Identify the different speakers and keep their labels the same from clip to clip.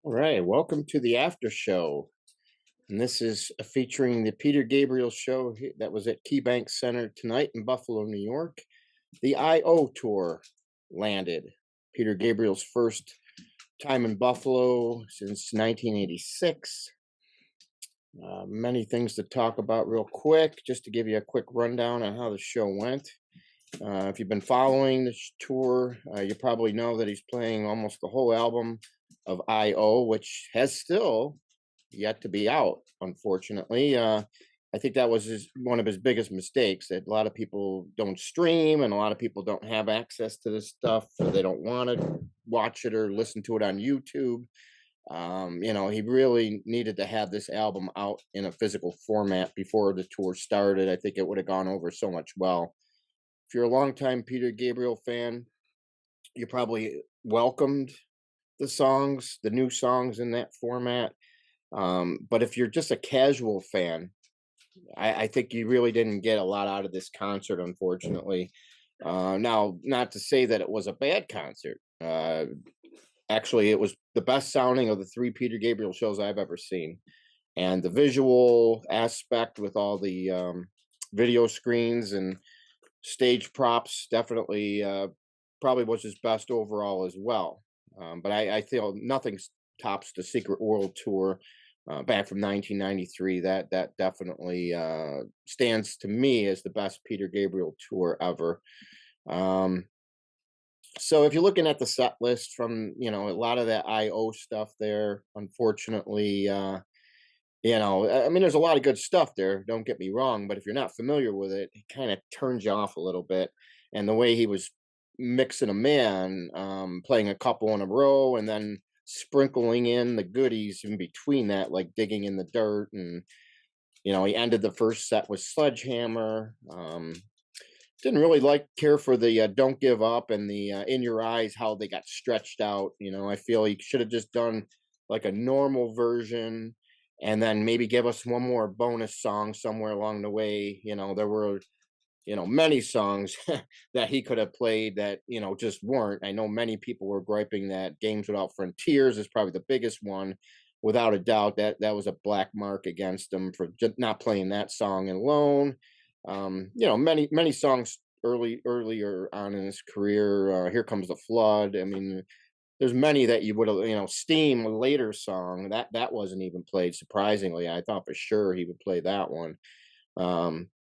Speaker 1: All right, welcome to the Aftershow. And this is featuring the Peter Gabriel show that was at KeyBank Center tonight in Buffalo, New York. The I.O. tour landed. Peter Gabriel's first time in Buffalo since 1986. Many things to talk about real quick, just to give you a quick rundown on how the show went. If you've been following this tour, you probably know that he's playing almost the whole album of I.O., which has still yet to be out, unfortunately. I think that was one of his biggest mistakes, that a lot of people don't stream and a lot of people don't have access to this stuff, or they don't want to watch it or listen to it on YouTube. He really needed to have this album out in a physical format before the tour started. I think it would have gone over so much well. If you're a longtime Peter Gabriel fan, you probably welcomed the new songs in that format. But if you're just a casual fan, I think you really didn't get a lot out of this concert, unfortunately. Now, not to say that it was a bad concert. Actually, it was the best sounding of the three Peter Gabriel shows I've ever seen. And the visual aspect with all the video screens and stage props definitely probably was his best overall as well. But I feel nothing tops the Secret World Tour back from 1993. That definitely stands to me as the best Peter Gabriel tour ever. So if you're looking at the set list from a lot of that I.O. stuff there, unfortunately, I mean, there's a lot of good stuff there. Don't get me wrong, but if you're not familiar with it, it kind of turns you off a little bit. And the way he was mixing them in, playing a couple in a row, and then sprinkling in the goodies in between that, like digging in the dirt, and he ended the first set with Sledgehammer. Didn't really care for the Don't Give Up and the In Your Eyes, how they got stretched out. I feel he should have just done like a normal version, and then maybe give us one more bonus song somewhere along the way. There were many songs that he could have played that just weren't. I know many people were griping that Games Without Frontiers is probably the biggest one, without a doubt. That was a black mark against him for just not playing that song alone. Many songs earlier on in his career. Here Comes the Flood. I mean, there's many that you would have, Steam, a later song that wasn't even played. Surprisingly, I thought for sure he would play that one.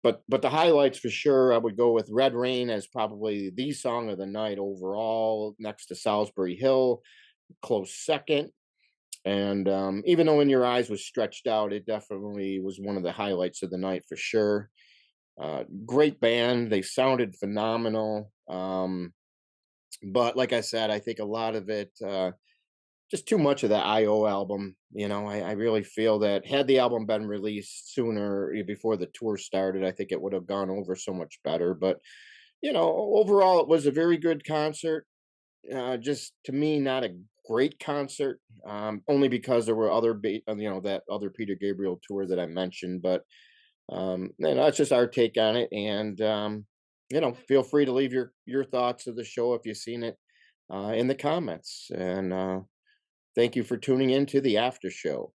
Speaker 1: But the highlights for sure, I would go with Red Rain as probably the song of the night overall, next to Salisbury Hill, close second. And even though In Your Eyes was stretched out, it definitely was one of the highlights of the night for sure. Great band. They sounded phenomenal. But like I said, I think a lot of it, just too much of the I.O. album. I really feel that had the album been released sooner, before the tour started, I think it would have gone over so much better. But, overall, it was a very good concert. Just to me, not a great concert, only because there were that other Peter Gabriel tour that I mentioned. But that's just our take on it. And feel free to leave your thoughts of the show if you've seen it in the comments. And thank you for tuning in to the After Show.